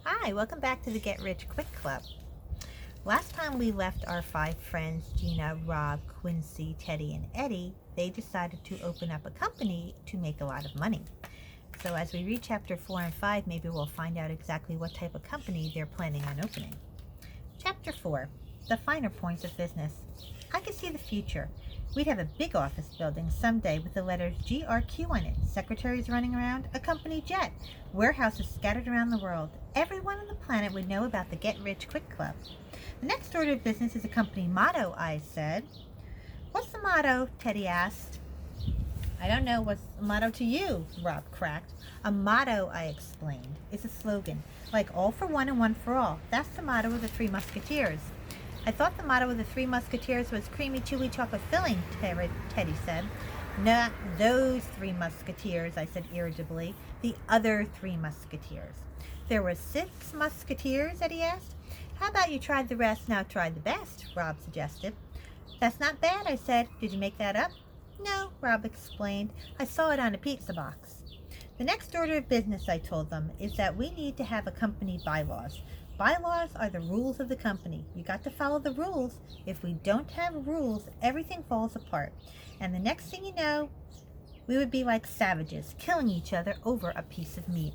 Hi, welcome back to the Get Rich Quick Club. Last time we left our 5 friends, Gina, Rob, Quincy, Teddy, and Eddie, they decided to open up a company to make a lot of money. So as we read chapter 4 and 5, maybe we'll find out exactly what type of company they're planning on opening. Chapter 4, the finer points of business. I could see the future. We'd have a big office building someday with the letters GRQ on it, secretaries running around, a company jet, warehouses scattered around the world. Everyone on the planet would know about the Get Rich Quick Club. The next order of business is a company motto, I said. What's the motto? Teddy asked. I don't know what's the motto to you, Rob cracked. A motto, I explained, is a slogan, like all for one and one for all. That's the motto of the Three Musketeers. I thought the motto of the Three Musketeers was creamy, chewy chocolate filling, Teddy said. Not those Three Musketeers, I said irritably. The other Three Musketeers. There were 6 musketeers, Eddie asked. How about you tried the rest, now try the best, Rob suggested. That's not bad, I said. Did you make that up? No, Rob explained. I saw it on a pizza box. The next order of business, I told them, is that we need to have a company bylaws. Bylaws are the rules of the company. You got to follow the rules. If we don't have rules, everything falls apart. And the next thing you know, we would be like savages, killing each other over a piece of meat.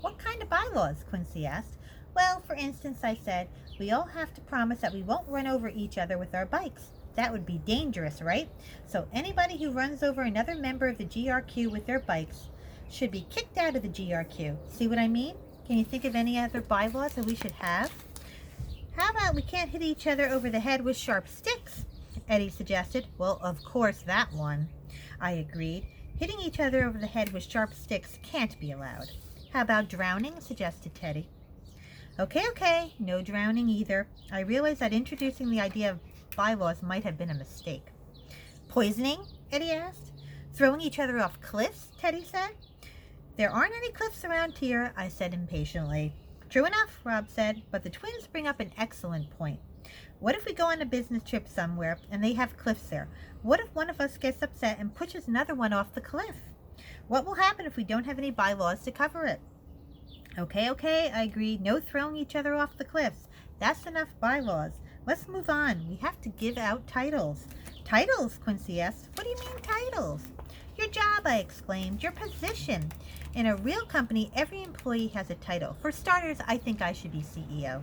What kind of bylaws? Quincy asked. Well, for instance, I said, we all have to promise that we won't run over each other with our bikes. That would be dangerous, right? So anybody who runs over another member of the GRQ with their bikes should be kicked out of the GRQ. See what I mean? Can you think of any other bylaws that we should have? How about we can't hit each other over the head with sharp sticks? Eddie suggested. Well, of course, that one. I agreed. Hitting each other over the head with sharp sticks can't be allowed. How about drowning? Suggested Teddy. Okay, no drowning either. I realized that introducing the idea of bylaws might have been a mistake. Poisoning? Eddie asked. Throwing each other off cliffs? Teddy said. There aren't any cliffs around here, I said impatiently. True enough, Rob said, but the twins bring up an excellent point. What if we go on a business trip somewhere and they have cliffs there? What if one of us gets upset and pushes another one off the cliff? What will happen if we don't have any bylaws to cover it? Okay, I agreed. No throwing each other off the cliffs. That's enough bylaws. Let's move on. We have to give out titles. Titles? Quincy asked. What do you mean titles? Your job, I exclaimed. Your position. In a real company, every employee has a title. For starters, I think I should be CEO.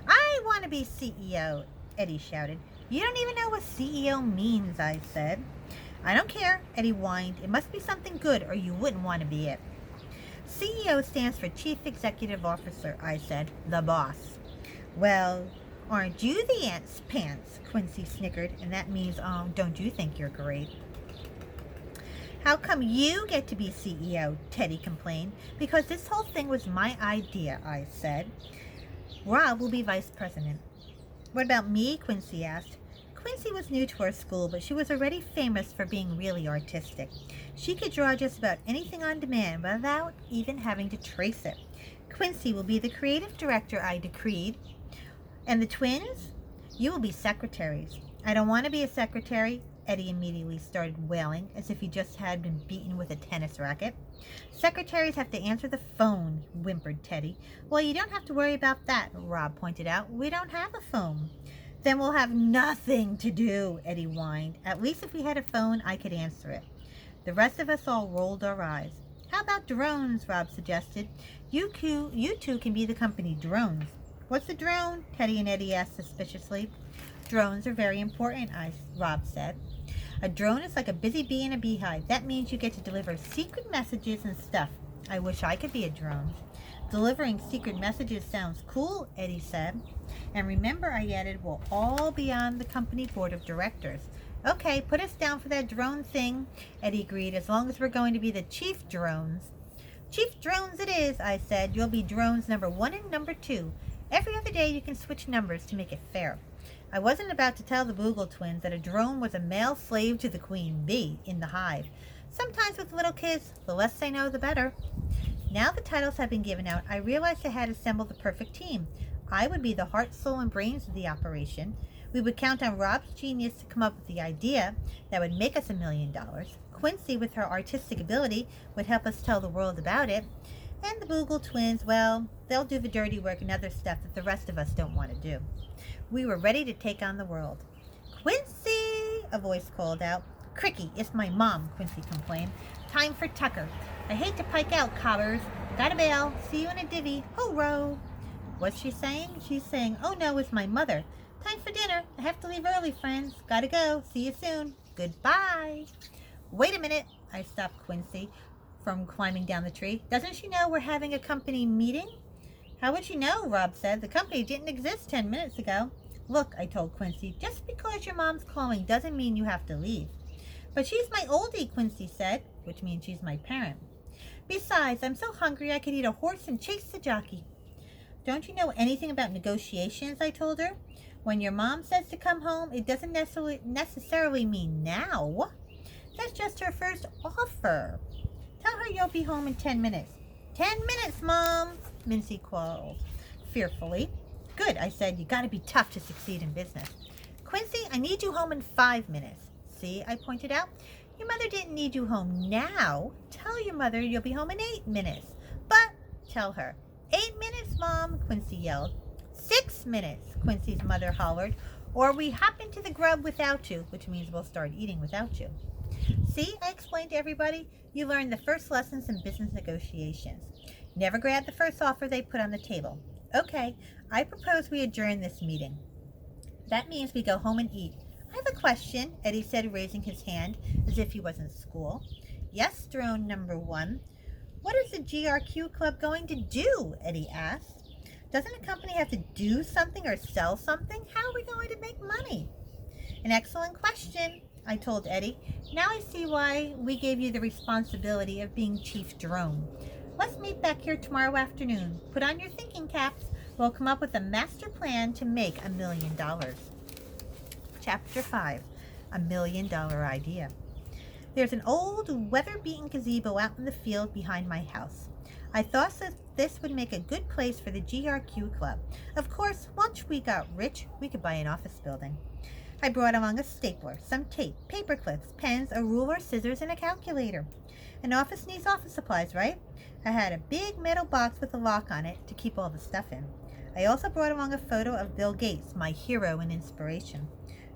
I want to be CEO, Eddie shouted. You don't even know what CEO means, I said. I don't care, Eddie whined. It must be something good or you wouldn't want to be it. CEO stands for Chief Executive Officer, I said. The boss. Well, aren't you the ant's pants? Quincy snickered, and that means, don't you think you're great? How come you get to be CEO? Teddy complained. Because this whole thing was my idea, I said. Rob will be vice president. What about me? Quincy asked. Quincy was new to our school, but she was already famous for being really artistic. She could draw just about anything on demand without even having to trace it. Quincy will be the creative director, I decreed. And the twins? You will be secretaries. I don't want to be a secretary. Eddie immediately started wailing, as if he just had been beaten with a tennis racket. Secretaries have to answer the phone, whimpered Teddy. Well, you don't have to worry about that, Rob pointed out. We don't have a phone. Then we'll have nothing to do, Eddie whined. At least if we had a phone, I could answer it. The rest of us all rolled our eyes. How about drones, Rob suggested. You two can be the company drones. What's a drone? Teddy and Eddie asked suspiciously. Drones are very important, Rob said. A drone is like a busy bee in a beehive. That means you get to deliver secret messages and stuff. I wish I could be a drone. Delivering secret messages sounds cool, Eddie said. And remember, I added, we'll all be on the company board of directors. Okay, put us down for that drone thing, Eddie agreed, as long as we're going to be the chief drones. Chief drones it is, I said. You'll be drones number 1 and number 2. Every other day you can switch numbers to make it fair. I wasn't about to tell the Boogle twins that a drone was a male slave to the queen bee in the hive. Sometimes with little kids, the less they know, the better. Now the titles have been given out, I realized I had assembled the perfect team. I would be the heart, soul, and brains of the operation. We would count on Rob's genius to come up with the idea that would make us $1 million. Quincy, with her artistic ability, would help us tell the world about it. And the Boogle twins, well, they'll do the dirty work and other stuff that the rest of us don't want to do. We were ready to take on the world. Quincy, a voice called out. Cricky, it's my mom, Quincy complained. Time for tucker. I hate to pike out, cobbers. Gotta bail. See you in a divvy. Ho-ro. What's she saying? She's saying, oh no, it's my mother. Time for dinner. I have to leave early, friends. Gotta go. See you soon. Goodbye. Wait a minute. I stopped Quincy from climbing down the tree. Doesn't she know we're having a company meeting? How would she know? Rob said. The company didn't exist 10 minutes ago. Look, I told Quincy, just because your mom's calling doesn't mean you have to leave. But she's my oldie, Quincy said, which means she's my parent. Besides, I'm so hungry I could eat a horse and chase the jockey. Don't you know anything about negotiations? I told her. When your mom says to come home, it doesn't necessarily mean now. That's just her first offer. Tell her you'll be home in 10 minutes. 10 minutes, Mom, Mincy called fearfully. Good, I said. You gotta be tough to succeed in business. Quincy, I need you home in 5 minutes. See, I pointed out. Your mother didn't need you home now. Tell your mother you'll be home in 8 minutes. But tell her. 8 minutes, Mom, Quincy yelled. 6 minutes, Quincy's mother hollered. Or we hop into the grub without you, which means we'll start eating without you. See, I explained to everybody, you learn the first lessons in business negotiations. Never grab the first offer they put on the table. Okay, I propose we adjourn this meeting. That means we go home and eat. I have a question, Eddie said, raising his hand as if he was in school. Yes, drone number 1. What is the GRQ Club going to do? Eddie asked. Doesn't a company have to do something or sell something? How are we going to make money? An excellent question, I told Eddie. Now I see why we gave you the responsibility of being chief drone. Let's meet back here tomorrow afternoon. Put on your thinking caps. We'll come up with a master plan to make $1 million. Chapter 5, $1 million idea. There's an old, weather-beaten gazebo out in the field behind my house. I thought that this would make a good place for the GRQ Club. Of course, once we got rich, we could buy an office building. I brought along a stapler, some tape, paper clips, pens, a ruler, scissors, and a calculator. An office needs office supplies, right? I had a big metal box with a lock on it to keep all the stuff in. I also brought along a photo of Bill Gates, my hero and inspiration.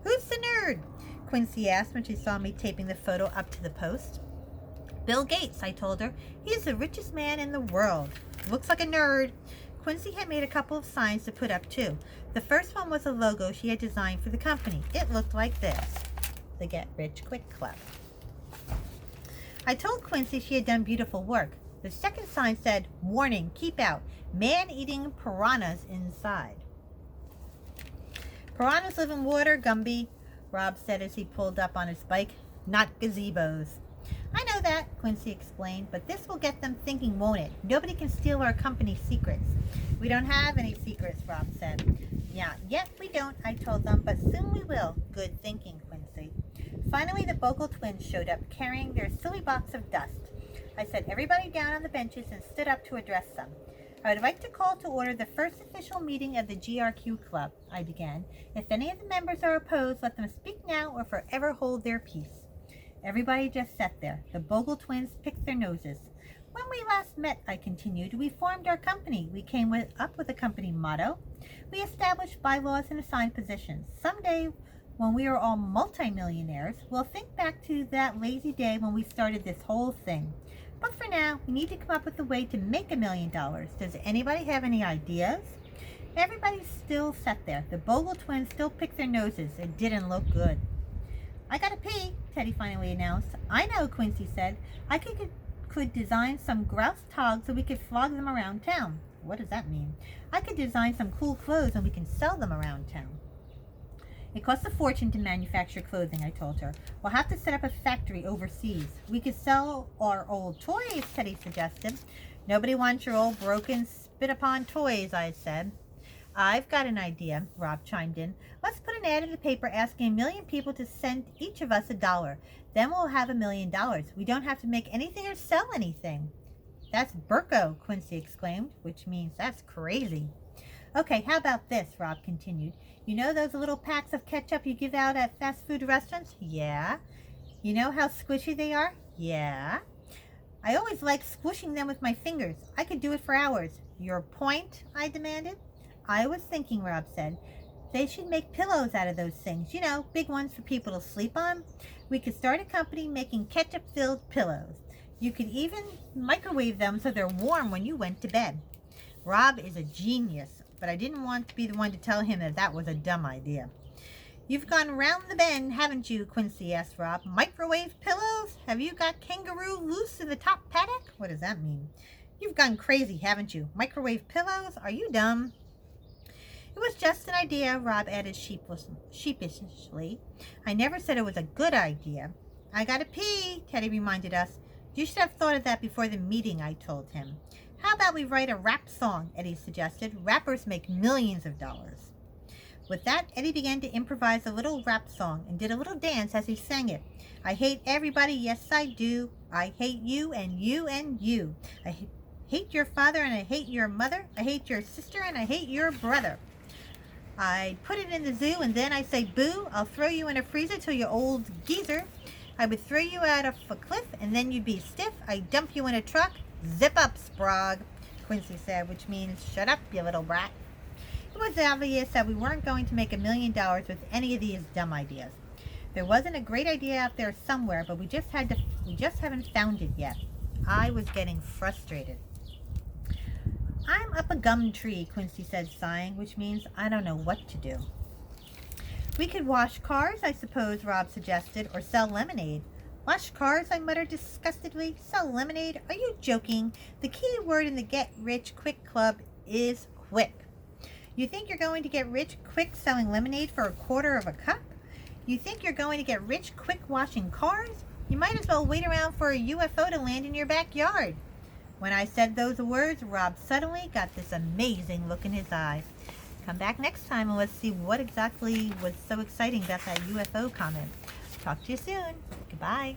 Who's the nerd? Quincy asked when she saw me taping the photo up to the post. Bill Gates, I told her. He's the richest man in the world. Looks like a nerd. Quincy had made a couple of signs to put up too. The first one was a logo she had designed for the company. It looked like this, the Get Rich Quick Club. I told Quincy she had done beautiful work. The second sign said, warning, keep out, man-eating piranhas inside. Piranhas live in water, Gumby, Rob said as he pulled up on his bike, not gazebos. I know that, Quincy explained, but this will get them thinking, won't it? Nobody can steal our company's secrets. We don't have any secrets, Rob said. Yeah, yet we don't, I told them, but soon we will. Good thinking, Quincy. Finally, the Bogle twins showed up, carrying their silly box of dust. I set everybody down on the benches and stood up to address them. I would like to call to order the first official meeting of the GRQ Club, I began. If any of the members are opposed, let them speak now or forever hold their peace. Everybody just sat there. The Bogle twins picked their noses. When we last met, I continued, we formed our company. We came up with a company motto. We established bylaws and assigned positions. Someday, when we are all multimillionaires, we'll think back to that lazy day when we started this whole thing. But for now, we need to come up with a way to make $1 million. Does anybody have any ideas? Everybody still sat there. The Bogle twins still picked their noses. It didn't look good. I gotta pee, Teddy finally announced. I know, Quincy said. I could design some grouse togs so we could flog them around town. What does that mean? I could design some cool clothes and we can sell them around town. It costs a fortune to manufacture clothing, I told her. We'll have to set up a factory overseas. We could sell our old toys, Teddy suggested. Nobody wants your old broken, spit-upon toys, I said. I've got an idea, Rob chimed in. Let's put an ad in the paper asking 1 million people to send each of us $1. Then we'll have $1 million. We don't have to make anything or sell anything. That's Burko, Quincy exclaimed, which means that's crazy. Okay, how about this, Rob continued. You know those little packs of ketchup you give out at fast food restaurants? Yeah. You know how squishy they are? Yeah. I always like squishing them with my fingers. I could do it for hours. Your point? I demanded. I was thinking, Rob said. They should make pillows out of those things. You know, big ones for people to sleep on. We could start a company making ketchup-filled pillows. You could even microwave them so they're warm when you went to bed. Rob is a genius, but I didn't want to be the one to tell him that that was a dumb idea. You've gone round the bend, haven't you, Quincy asked Rob. Microwave pillows? Have you got kangaroo loose in the top paddock? What does that mean? You've gone crazy, haven't you? Microwave pillows? Are you dumb? It was just an idea, Rob added sheepishly. I never said it was a good idea. I gotta pee, Teddy reminded us. You should have thought of that before the meeting, I told him. How about we write a rap song, Eddie suggested. Rappers make millions of dollars. With that, Eddie began to improvise a little rap song and did a little dance as he sang it. I hate everybody, yes I do. I hate you and you and you. I hate your father and I hate your mother. I hate your sister and I hate your brother. I put it in the zoo and then I say boo. I'll throw you in a freezer till you're old geezer. I would throw you out of a cliff and then you'd be stiff. I'd dump you in a truck. Zip up, Sprague, Quincy said, which means shut up, you little brat. It was obvious that we weren't going to make $1 million with any of these dumb ideas. There wasn't a great idea out there somewhere, but we just haven't found it yet. I was getting frustrated. I'm up a gum tree, Quincy said, sighing, which means I don't know what to do. We could wash cars, I suppose, Rob suggested, or sell lemonade. Wash cars, I muttered disgustedly. Sell lemonade? Are you joking? The key word in the Get Rich Quick Club is quick. You think you're going to get rich quick selling lemonade for $1/4 of a cup? You think you're going to get rich quick washing cars? You might as well wait around for a UFO to land in your backyard. When I said those words, Rob suddenly got this amazing look in his eyes. Come back next time and let's see what exactly was so exciting about that UFO comment. Talk to you soon. Goodbye.